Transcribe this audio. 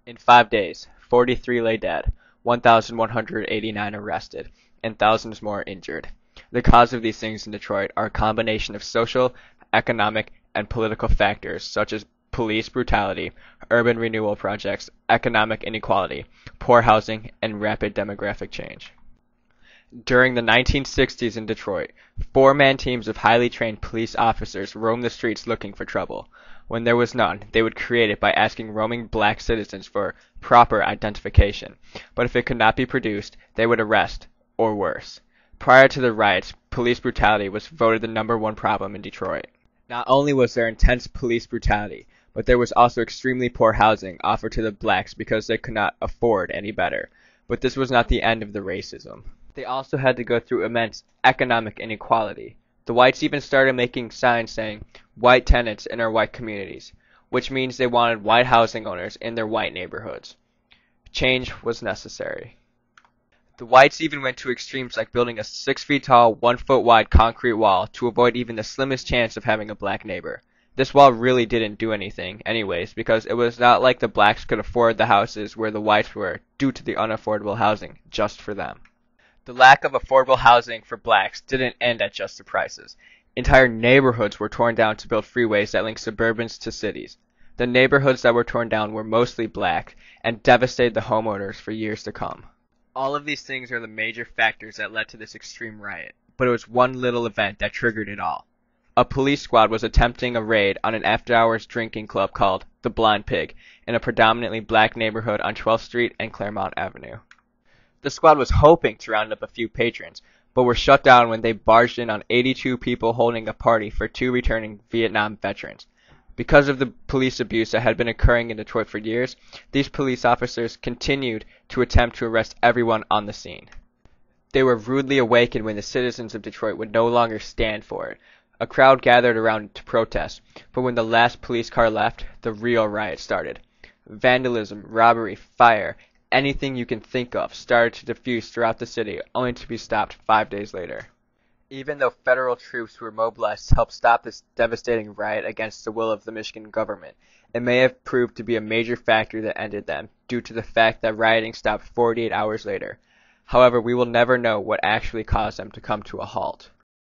In 5 days, 43 lay dead, 1,189 arrested, and thousands more injured. The cause of these things in Detroit are a combination of social, economic, and political factors such as police brutality, urban renewal projects, economic inequality, poor housing, and rapid demographic change. During the 1960s in Detroit, four-man teams of highly trained police officers roamed the streets looking for trouble. When there was none, they would create it by asking roaming black citizens for proper identification. But if it could not be produced, they would arrest, or worse. Prior to the riots, police brutality was voted the #1 problem in Detroit. Not only was there intense police brutality, but there was also extremely poor housing offered to the blacks because they could not afford any better. But this was not the end of the racism. They also had to go through immense economic inequality. The whites even started making signs saying, "White tenants in our white communities," which means they wanted white housing owners in their white neighborhoods. Change was necessary. The whites even went to extremes like building a 6 feet tall, 1 foot wide concrete wall to avoid even the slimmest chance of having a black neighbor. This wall really didn't do anything anyways, because it was not like the blacks could afford the houses where the whites were due to the unaffordable housing just for them. The lack of affordable housing for blacks didn't end at just the prices. Entire neighborhoods were torn down to build freeways that linked suburbans to cities. The neighborhoods that were torn down were mostly black and devastated the homeowners for years to come. All of these things are the major factors that led to this extreme riot, but it was one little event that triggered it all. A police squad was attempting a raid on an after-hours drinking club called the Blind Pig in a predominantly black neighborhood on 12th Street and Claremont Avenue. The squad was hoping to round up a few patrons, but were shut down when they barged in on 82 people holding a party for 2 returning Vietnam veterans. Because of the police abuse that had been occurring in Detroit for years, these police officers continued to attempt to arrest everyone on the scene. They were rudely awakened when the citizens of Detroit would no longer stand for it. A crowd gathered around to protest, but when the last police car left, the real riot started. Vandalism, robbery, fire, anything you can think of started to diffuse throughout the city, only to be stopped 5 days later. Even though federal troops were mobilized to help stop this devastating riot against the will of the Michigan government, it may have proved to be a major factor that ended them, due to the fact that rioting stopped 48 hours later. However, we will never know what actually caused them to come to a halt.